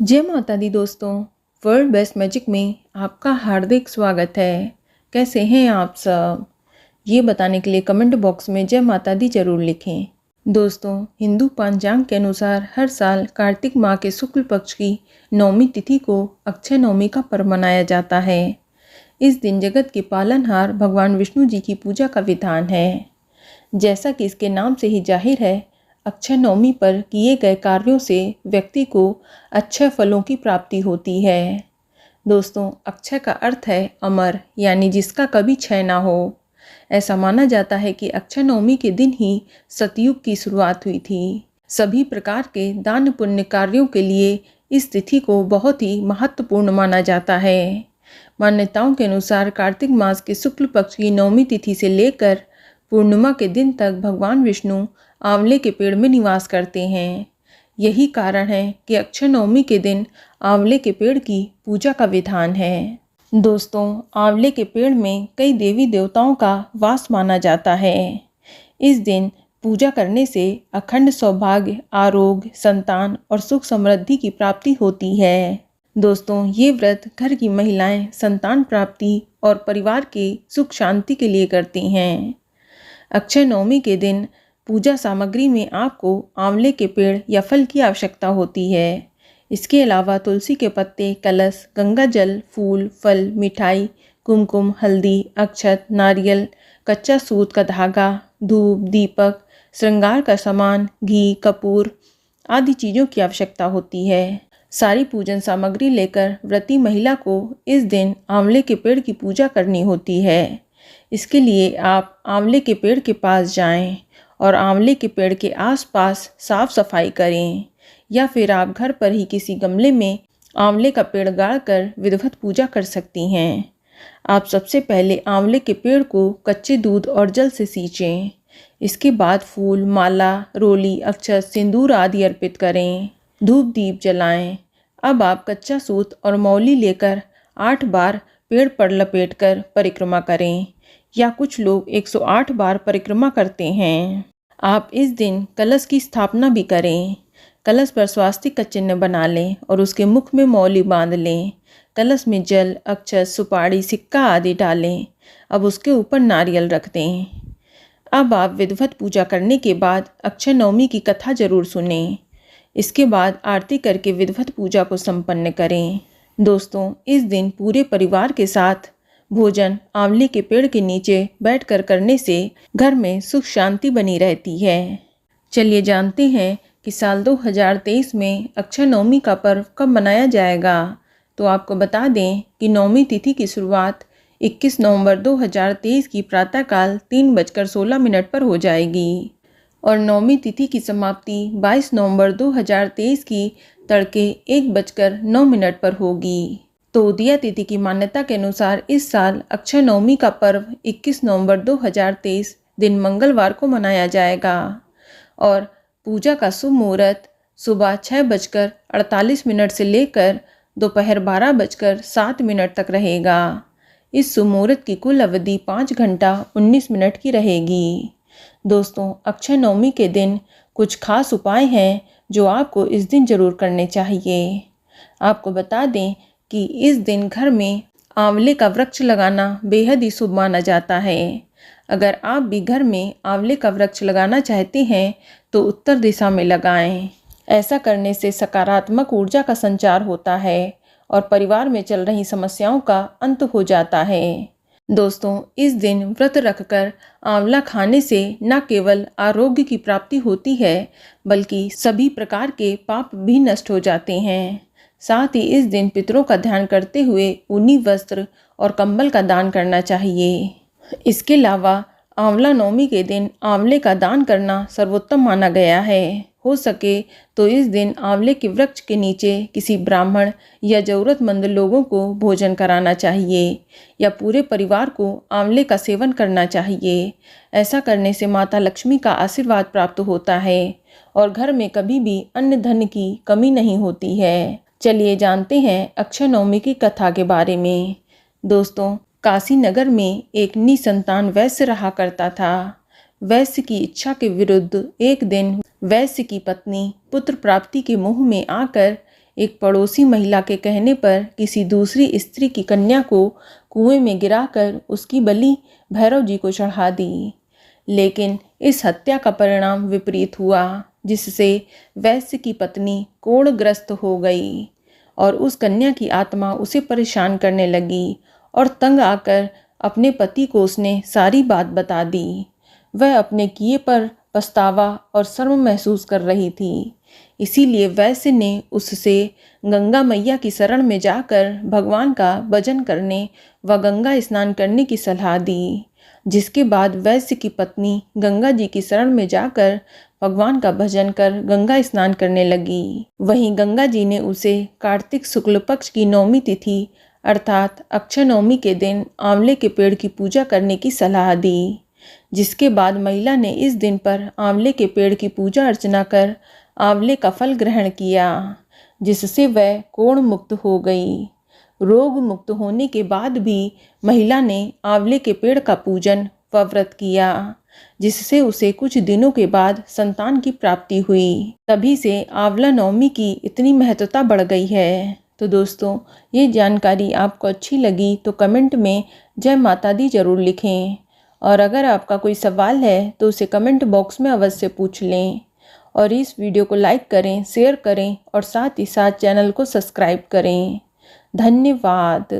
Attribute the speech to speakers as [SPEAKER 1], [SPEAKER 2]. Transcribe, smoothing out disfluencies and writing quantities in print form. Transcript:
[SPEAKER 1] जय माता दी दोस्तों। वर्ल्ड बेस्ट मैजिक में आपका हार्दिक स्वागत है। कैसे हैं आप सब? ये बताने के लिए कमेंट बॉक्स में जय माता दी जरूर लिखें। दोस्तों, हिंदू पंचांग के अनुसार हर साल कार्तिक माह के शुक्ल पक्ष की नौमी तिथि को अक्षय नवमी का पर्व मनाया जाता है। इस दिन जगत के पालनहार भगवान विष्णु जी की पूजा का विधान है। जैसा कि इसके नाम से ही जाहिर है, अक्षय नवमी पर किए गए कार्यों से व्यक्ति को अच्छे फलों की प्राप्ति होती है। दोस्तों, अक्षय का अर्थ है अमर, यानी जिसका कभी क्षय ना हो। ऐसा माना जाता है कि अक्षय नवमी के दिन ही सतयुग की शुरुआत हुई थी। सभी प्रकार के दान पुण्य कार्यों के लिए इस तिथि को बहुत ही महत्वपूर्ण माना जाता है। मान्यताओं के अनुसार कार्तिक मास के शुक्ल पक्ष की नवमी तिथि से लेकर पूर्णिमा के दिन तक भगवान विष्णु आंवले के पेड़ में निवास करते हैं। यही कारण है कि अक्षय नवमी के दिन आंवले के पेड़ की पूजा का विधान है। दोस्तों, आंवले के पेड़ में कई देवी देवताओं का वास माना जाता है। इस दिन पूजा करने से अखंड सौभाग्य, आरोग्य, संतान और सुख समृद्धि की प्राप्ति होती है। दोस्तों, ये व्रत घर की महिलाएं संतान प्राप्ति और परिवार के सुख शांति के लिए करती हैं। अक्षय नवमी के दिन पूजा सामग्री में आपको आंवले के पेड़ या फल की आवश्यकता होती है। इसके अलावा तुलसी के पत्ते, कलश, गंगा जल, फूल, फल, मिठाई, कुमकुम, हल्दी, अक्षत, नारियल, कच्चा सूत का धागा, धूप, दीपक, श्रृंगार का सामान, घी, कपूर आदि चीज़ों की आवश्यकता होती है। सारी पूजन सामग्री लेकर व्रती महिला को इस दिन आंवले के पेड़ की पूजा करनी होती है। इसके लिए आप आंवले के पेड़ के पास जाएं और आंवले के पेड़ के आसपास साफ सफाई करें, या फिर आप घर पर ही किसी गमले में आंवले का पेड़ गाड़कर विधिवत पूजा कर सकती हैं। आप सबसे पहले आंवले के पेड़ को कच्चे दूध और जल से सींचें। इसके बाद फूल, माला, रोली, अक्षत, सिंदूर आदि अर्पित करें। धूप दीप जलाएं। अब आप कच्चा सूत और मौली लेकर 8 बार पेड़ पर लपेटकर परिक्रमा करें, या कुछ लोग 108 बार परिक्रमा करते हैं। आप इस दिन कलश की स्थापना भी करें। कलश पर स्वास्तिक का चिन्ह बना लें और उसके मुख में मौली बांध लें। कलश में जल, अक्षत, सुपारी, सिक्का आदि डालें। अब उसके ऊपर नारियल रख दें। अब आप विधिवत पूजा करने के बाद अक्षय नवमी की कथा जरूर सुनें। इसके बाद आरती करके विधिवत पूजा को संपन्न करें। दोस्तों, इस दिन पूरे परिवार के साथ भोजन आंवले के पेड़ के नीचे बैठकर करने से घर में सुख शांति बनी रहती है। चलिए जानते हैं कि साल 2023 में अक्षय नवमी का पर्व कब मनाया जाएगा। तो आपको बता दें कि नवमी तिथि की शुरुआत 21 नवंबर 2023 की प्रातःकाल 3:16 पर हो जाएगी और नवमी तिथि की समाप्ति 22 नवंबर 2023 की तड़के 1:09 पर होगी। तो उदया तिथि की मान्यता के अनुसार इस साल अक्षय नवमी का पर्व 21 नवंबर 2023 दिन मंगलवार को मनाया जाएगा और पूजा का शुभ मुहूर्त सुबह 6:48 से लेकर दोपहर 12:07 तक रहेगा। इस शुभ मुहूर्त की कुल अवधि 5 घंटा 19 मिनट की रहेगी। दोस्तों, अक्षय नवमी के दिन कुछ खास उपाय हैं जो आपको इस दिन जरूर करने चाहिए। आपको बता दें कि इस दिन घर में आंवले का वृक्ष लगाना बेहद ही शुभ माना जाता है। अगर आप भी घर में आंवले का वृक्ष लगाना चाहते हैं तो उत्तर दिशा में लगाएं। ऐसा करने से सकारात्मक ऊर्जा का संचार होता है और परिवार में चल रही समस्याओं का अंत हो जाता है। दोस्तों, इस दिन व्रत रखकर आंवला खाने से न केवल आरोग्य की प्राप्ति होती है, बल्कि सभी प्रकार के पाप भी नष्ट हो जाते हैं। साथ ही इस दिन पितरों का ध्यान करते हुए ऊनी वस्त्र और कंबल का दान करना चाहिए। इसके अलावा आंवला नवमी के दिन आंवले का दान करना सर्वोत्तम माना गया है। हो सके तो इस दिन आंवले के वृक्ष के नीचे किसी ब्राह्मण या ज़रूरतमंद लोगों को भोजन कराना चाहिए, या पूरे परिवार को आंवले का सेवन करना चाहिए। ऐसा करने से माता लक्ष्मी का आशीर्वाद प्राप्त होता है और घर में कभी भी अन्न धन की कमी नहीं होती है। चलिए जानते हैं अक्षय नवमी की कथा के बारे में। दोस्तों, काशी नगर में एक निसंतान वैश्य रहा करता था। वैश्य की इच्छा के विरुद्ध एक दिन वैश्य की पत्नी पुत्र प्राप्ति के मोह में आकर एक पड़ोसी महिला के कहने पर किसी दूसरी स्त्री की कन्या को कुएं में गिराकर उसकी बलि भैरव जी को चढ़ा दी। लेकिन इस हत्या का परिणाम विपरीत हुआ, जिससे वैश्य की पत्नी कोढ़ग्रस्त हो गई और उस कन्या की आत्मा उसे परेशान करने लगी और तंग आकर अपने पति को उसने सारी बात बता दी। वह अपने किए पर पछतावा और शर्म महसूस कर रही थी। इसीलिए वैश्य ने उससे गंगा मैया की शरण में जाकर भगवान का भजन करने व गंगा स्नान करने की सलाह दी। जिसके बाद वैश्य की पत्नी गंगा जी की शरण में जाकर भगवान का भजन कर गंगा स्नान करने लगी। वहीं गंगा जी ने उसे कार्तिक शुक्ल पक्ष की नौमी तिथि अर्थात अक्षय नवमी के दिन आंवले के पेड़ की पूजा करने की सलाह दी। जिसके बाद महिला ने इस दिन पर आंवले के पेड़ की पूजा अर्चना कर आंवले का फल ग्रहण किया, जिससे वह कोढ़ मुक्त हो गई। रोग मुक्त होने के बाद भी महिला ने आंवले के पेड़ का पूजन व व्रत किया, जिससे उसे कुछ दिनों के बाद संतान की प्राप्ति हुई। तभी से आंवला नवमी की इतनी महत्वता बढ़ गई है। तो दोस्तों, ये जानकारी आपको अच्छी लगी तो कमेंट में जय माता दी जरूर लिखें, और अगर आपका कोई सवाल है तो उसे कमेंट बॉक्स में अवश्य पूछ लें। और इस वीडियो को लाइक करें, शेयर करें और साथ ही साथ चैनल को सब्सक्राइब करें। धन्यवाद।